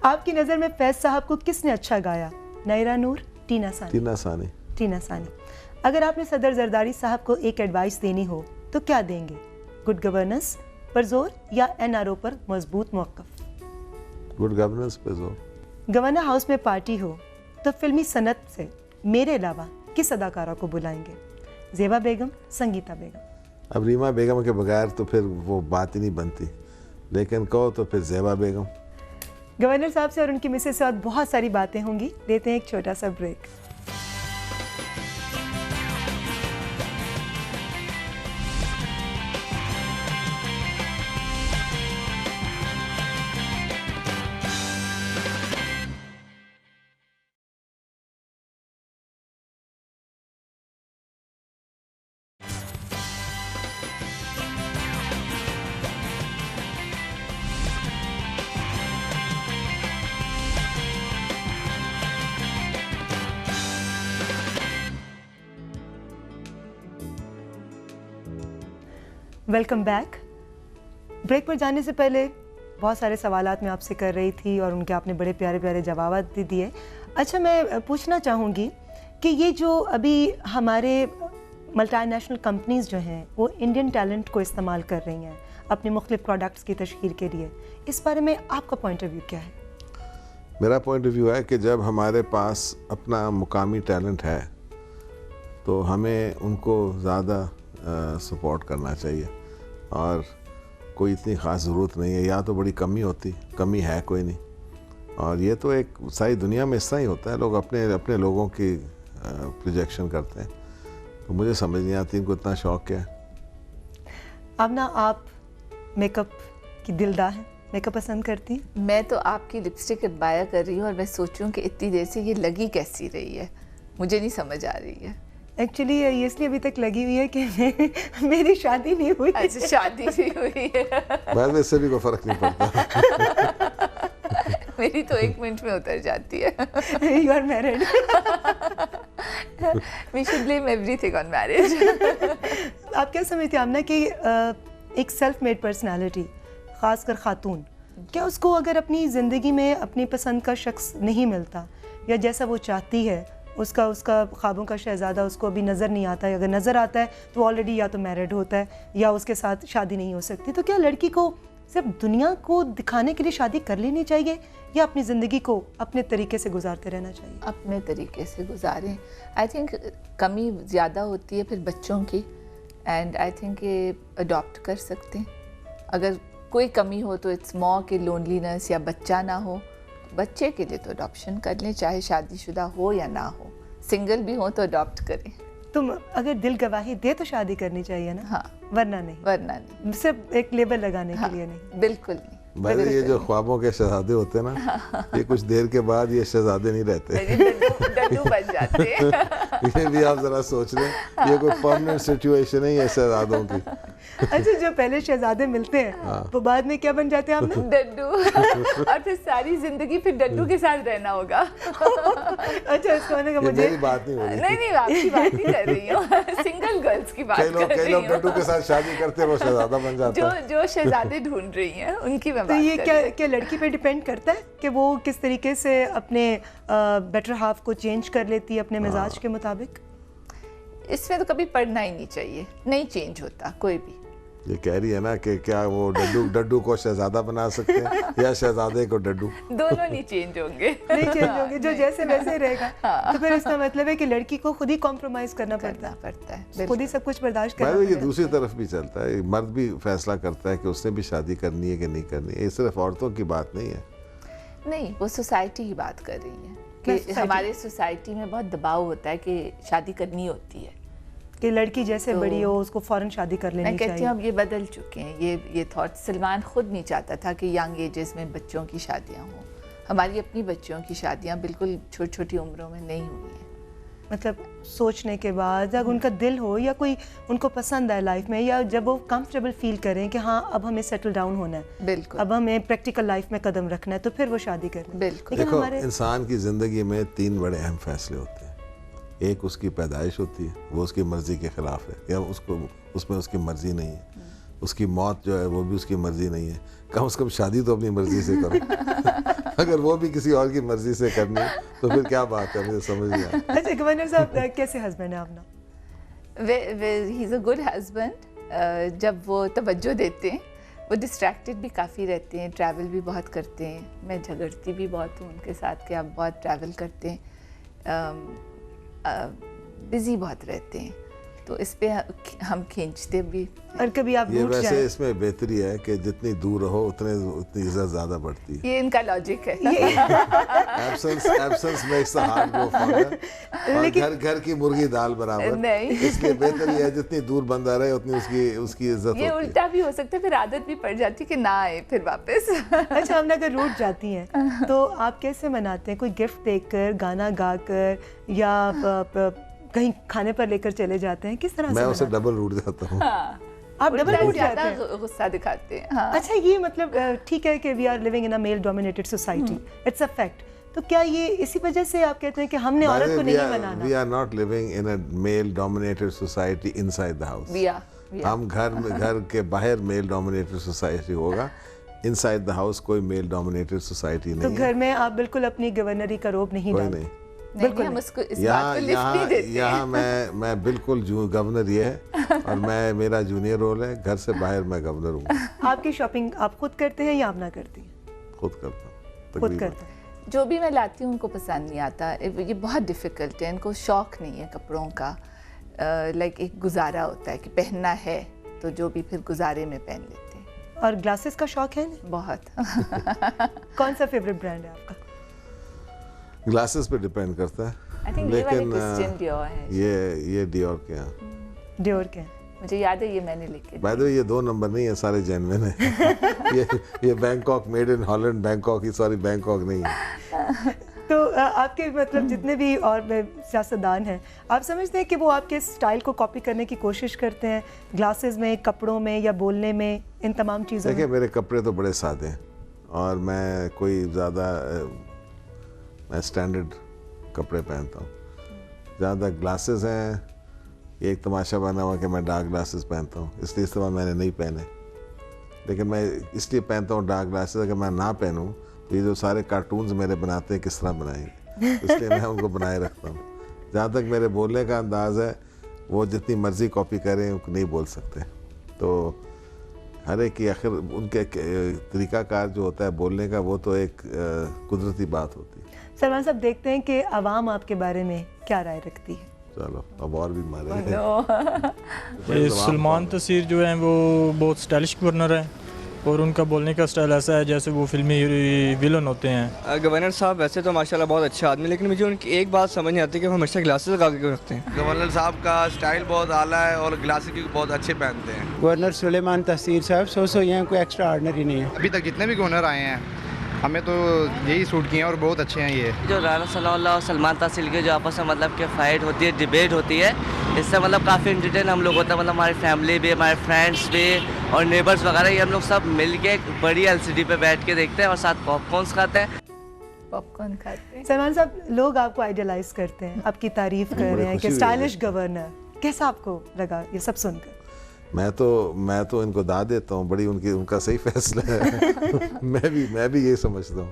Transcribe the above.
आपकी नज़र में फैज़ साहब को किसने अच्छा गाया, नायरा नूर, टीना सानी? टीना सानी। अगर आपने सदर जरदारी साहब को एक एडवाइस देनी हो तो क्या देंगे? गुड गवर्नेंस पर जोर या NRO पर मजबूत मौक़िफ़? गुड गवर्नेंस पर जोर। गवर्नर हाउस में पार्टी हो तो फिल्मी सनत से मेरे अलावा किस अदाकारा को बुलाएंगे? ज़ेबा बेगम, संगीता बेगम? अब रीमा बेगम के बगैर तो फिर वो बात ही नहीं बनती, लेकिन कहो तो फिर ज़ेबा बेगम। गवर्नर साहब से और उनकी मिसेस से और बहुत सारी बातें होंगी। लेते हैं एक छोटा सा ब्रेक। Welcome back. ब्रेक पर जाने से पहले बहुत सारे सवालात मैं आपसे कर रही थी और उनके आपने बड़े प्यारे प्यारे जवाब दे दिए। अच्छा, मैं पूछना चाहूँगी कि ये जो अभी हमारे मल्टीनेशनल कंपनीज़ जो हैं वो इंडियन टैलेंट को इस्तेमाल कर रही हैं अपने मुख्तलिफ प्रोडक्ट्स की तशहीर के लिए, इस बारे में आपका पॉइंट ऑफ व्यू क्या है? मेरा पॉइंट ऑफ व्यू है कि जब हमारे पास अपना मुकामी टैलेंट है तो हमें उनको ज़्यादा सपोर्ट करना चाहिए और कोई इतनी ख़ास ज़रूरत नहीं है, या तो बड़ी कमी है कोई नहीं। और ये तो एक सारी दुनिया में इस तरह ही होता है, लोग अपने अपने लोगों की प्रोजेक्शन करते हैं, तो मुझे समझ नहीं आती इनको इतना शौक़ क्या है। अब ना आप मेकअप की दिलदार हैं, मेकअप पसंद करती हैं? मैं तो आपकी लिपस्टिक एडमायर कर रही हूँ और मैं सोचूं कि इतनी देर से ये लगी कैसी रही है, मुझे नहीं समझ आ रही है। एक्चुअली ये इसलिए अभी तक लगी हुई है कि मेरी शादी नहीं हुई। अच्छा, शादी नहीं हुई है। बाद में इससे भी कोई फ़र्क नहीं पड़ता। मेरी तो 1 मिनट में उतर जाती है। You are married. We should blame everything on marriage. आप क्या समझते हैं आमना कि एक सेल्फ मेड पर्सनालिटी, ख़ासकर ख़ातून, क्या उसको अगर अपनी ज़िंदगी में अपनी पसंद का शख्स नहीं मिलता या जैसा वो चाहती है उसका ख्वाबों का शहज़ादा उसको अभी नज़र नहीं आता है, अगर नज़र आता है तो ऑलरेडी या तो मैरिड होता है या उसके साथ शादी नहीं हो सकती, तो क्या लड़की को सिर्फ दुनिया को दिखाने के लिए शादी कर लेनी चाहिए या अपनी ज़िंदगी को अपने तरीके से गुजारते रहना चाहिए? अपने तरीके से गुजारें। आई थिंक कमी ज़्यादा होती है फिर बच्चों की, एंड आई थिंक ये अडॉप्ट कर सकते हैं। अगर कोई कमी हो तो इट्स मोर कि लोनलीनेस या बच्चा ना हो, बच्चे के लिए तो अडॉप्शन कर लें, चाहे शादीशुदा हो या ना हो, सिंगल भी हो तो अडॉप्ट करें। तुम अगर दिल गवाही दे तो शादी करनी चाहिए ना? हाँ, वरना नहीं, सिर्फ एक लेबल लगाने के लिए नहीं। बिल्कुल नहीं। भाई ये जो ख्वाबों के शहजादे होते हैं ना, ये कुछ देर के बाद ये शहजादे नहीं रहते, डड्डू बन जाते हैं। ये भी आप जरा सोच लें, ये कोई परमानेंट सिचुएशन है ये शहजादों की। अच्छा, जो पहले शहजादे मिलते हैं वो बाद में क्या बन जाते हैं? आपने डड्डू। और फिर सारी जिंदगी फिर डड्डू के साथ रहना होगा। अच्छा, इसका मतलब कि मुझे मेरी बात नहीं हो रही। नहीं, आपकी बात नहीं कर रही हूँ, सिंगल गर्ल्स की बात कर रही हूँ। कई लोग डड्डू के साथ शादी करते हैं, वो शहजादा बन जाता है। जो शहजादे ढूंढ रही हैं उनकी मैं तो बात ये कर रही हूँ। क्या लड़की पे डिपेंड करता है कि वो किस तरीके से अपने बेटर हाफ को चेंज कर लेती है अपने मिजाज के मुताबिक? इसमें तो कभी पढ़ना ही नहीं चाहिए, नहीं चेंज होता कोई भी। ये कह रही है ना कि क्या वो डड्डू को शहजादा बना सकते हैं या शहजादे को डड्डू? दोनों नहीं चेंज होंगे। नहीं चेंज होंगे, जो जैसे वैसे रहेगा। तो फिर इसका मतलब है कि लड़की को खुद ही कॉम्प्रोमाइज करना पड़ता है, खुद ही सब कुछ बर्दाश्त करना पड़ता है। ये दूसरी तरफ भी चलता है, मर्द भी फैसला करता है कि उसने भी शादी करनी है कि नहीं करनी है। ये सिर्फ औरतों की बात नहीं है। नहीं, वो सोसाइटी की बात कर रही है कि हमारे सोसाइटी में बहुत दबाव होता है कि शादी करनी होती है, कि लड़की जैसे तो बड़ी हो उसको फौरन शादी कर लेनी चाहिए। मैं कहती हूँ अब ये बदल चुके हैं, ये थॉट। सलमान खुद नहीं चाहता था कि यंग एजेस में बच्चों की शादियाँ हों। हमारी अपनी बच्चों की शादियाँ बिल्कुल छोटी छोटी उम्रों में नहीं हुई हैं। मतलब सोचने के बाद जब उनका दिल हो या कोई उनको पसंद आए लाइफ में, या जब वो कंफर्टेबल फील करें कि हाँ अब हमें सेटल डाउन होना है, बिल्कुल अब हमें प्रैक्टिकल लाइफ में कदम रखना है, तो फिर वो शादी करें। बिल्कुल। देखो, इंसान की ज़िंदगी में 3 बड़े अहम फैसले होते हैं। एक उसकी पैदाइश होती है, वो उसकी मर्ज़ी के ख़िलाफ़ है या उसमें उसकी मर्ज़ी नहीं है। उसकी मौत जो है वो भी उसकी मर्ज़ी नहीं है। कम से कम शादी तो अपनी मर्ज़ी से करो। अगर वो भी किसी और की मर्जी से करनी है तो फिर क्या बात है, मुझे समझ नहीं आता। अच्छा गवर्नर साहब, कैसे हस्बैंड है अपना? He is a good husband. जब वो तवज्जो देते हैं, वो डिस्ट्रैक्टेड भी काफ़ी रहते हैं, ट्रैवल भी बहुत करते हैं। मैं झगड़ती भी बहुत हूँ उनके साथ कि आप बहुत ट्रैवल करते हैं, बिज़ी बहुत रहते हैं, तो इस पे हम खींचते भी। और कभी आप ये रूठ वैसे जाएं? इसमें बेहतरी है कि जितनी दूर रहो उतनी इज्जत ज़्यादा बढ़ती है। ये इनका लॉजिक है। Absence makes the heart grow fonder, और घर की मुर्गी दाल बराबर। नहीं। इसलिए बेहतर ये है जितनी दूर बंदा रहे उतनी उसकी इज्जत होती ये है। उल्टा भी हो सकता है, फिर आदत भी पड़ जाती है कि ना आए फिर वापस। अच्छा, हमने अगर रूठ जाती हैं तो आप कैसे मनाते हैं? कोई गिफ्ट देकर, गाना गाकर, या कहीं खाने पर लेकर चले जाते हैं? किस तरह मैं से उसे मनाते डबल रूट जाता हूँ। हाँ, आप डबल उल्टा रूठ ज़्यादा जाते हैं? गुस्सा दिखाते हैं। हाँ। अच्छा, ये मतलब ठीक है कि we are living in a male dominated society, it's a fact. तो क्या ये इसी वजह से आप कहते हैं कि हमने औरत को नहीं मनाना? We are not living in a male dominated society inside the house. हम घर के बाहर मेल डोमिनेटेड सोसाइटी होगा, इनसाइड द हाउस कोई मेल डोमिनेटेड सोसाइटी तो नहीं है। घर में आप बिल्कुल अपनी गवर्नरी का रोब नहीं कोई डालते? नहीं। बिल्कुल हम उसको इस बात को लिफ्ट नहीं देते। यहाँ मैं बिल्कुल गवर्नर ये है, और मेरा जूनियर रोल है। घर से बाहर मैं गवर्नर हूँ। आपकी शॉपिंग आप खुद करते हैं या आप ना करती हैं? खुद करता हूँ, खुद तकरीबन। करते हैं। जो भी मैं लाती हूँ उनको पसंद नहीं आता, ये बहुत डिफ़िकल्ट है, इनको शौक़ नहीं है कपड़ों का। लाइक एक गुजारा होता है कि पहनना है तो जो भी फिर गुजारे में पहन लेते हैं। और ग्लासेस का शौक है ना? बहुत। कौन सा फेवरेट ब्रांड है आपका? ग्लासेस पे डिपेंड करता है, आई थिंक ये वाले लेकिन क्रिश्चियन डियोर है। ये डियोर के हैं। डियोर के हैं। मुझे याद है ये मैंने लिखे। बाय द वे ये 2 नंबर नहीं है, सारे जेन्युइन है। ये Bangkok, made in Holland Bangkok, sorry Bangkok नहीं है। तो आपके मतलब जितने भी और सियासतदान हैं, आप समझते हैं कि वो आपके स्टाइल को कॉपी करने की कोशिश करते हैं, ग्लासेस में, कपड़ों में, या बोलने में, इन तमाम चीज़ों में? देखिए, मेरे कपड़े तो बड़े सादे हैं, और मैं कोई ज़्यादा मैं स्टैंडर्ड कपड़े पहनता हूँ। ज़्यादा ग्लासेस हैं, ये एक तमाशा बना हुआ कि मैं डार्क ग्लासेस पहनता हूँ, इसलिए इस दफ़ा मैंने नहीं पहने। लेकिन मैं इसलिए पहनता हूँ डार्क ग्लासेस, अगर मैं ना पहनूँ तो ये जो सारे कार्टून्स मेरे बनाते हैं किस तरह बनाएंगे, इसलिए मैं उनको बनाए रखता हूँ। जहाँ तक मेरे बोलने का अंदाज़ है, वो जितनी मर्ज़ी कॉपी करें नहीं बोल सकते। तो हर एक की आखिर उनके तरीक़ाकार जो होता है बोलने का, वो तो एक कुदरती बात होती है। सलमान साहब, देखते हैं कि आवाम आपके बारे में क्या राय रखती है? चलो अब और भी मारे। ये सलमान तसीर जो हैं वो बहुत स्टाइलिश गवर्नर हैं, और उनका बोलने का स्टाइल ऐसा है जैसे वो फिल्मी विलन होते हैं। गवर्नर साहब वैसे तो माशाल्लाह बहुत अच्छे आदमी, लेकिन मुझे उनकी एक बात समझ नहीं आती कि वो हमेशा ग्लासेस लगा के क्यों रखते हैं। गवर्नर साहब का स्टाइल बहुत आला है और ग्लासेस भी बहुत अच्छे पहनते हैं। गवर्नर सुलेमान तसीर साहब सो यहाँ कोई एक्स्ट्रा ऑर्डिनरी नहीं है। अभी तक जितने भी गवर्नर आए हैं हमें तो यही सूट किए हैं और बहुत अच्छे हैं। ये जो राना सलाउल्लाह और सलमान तासीर के जो आपस में मतलब कि फ़ाइट होती है, डिबेट होती है, इससे मतलब काफ़ी इंटरटेन हम लोग होता है। मतलब हमारी फैमिली भी, हमारे फ्रेंड्स भी और नेबर्स वगैरह, ये हम लोग सब मिल के एक बड़ी LCD पे बैठ के देखते हैं और साथ पॉपकॉर्न्स खाते हैं। पॉपकॉर्न खाते हैं। सलमान साहब, लोग आपको आइडियलाइज करते हैं, आपकी तारीफ कर रहे हैं कि स्टाइलिश गवर्नर। कैसा आपको लगा ये सब सुनकर? मैं तो इनको दाद देता हूँ, बड़ी उनका सही फैसला है। मैं भी यही समझता हूँ।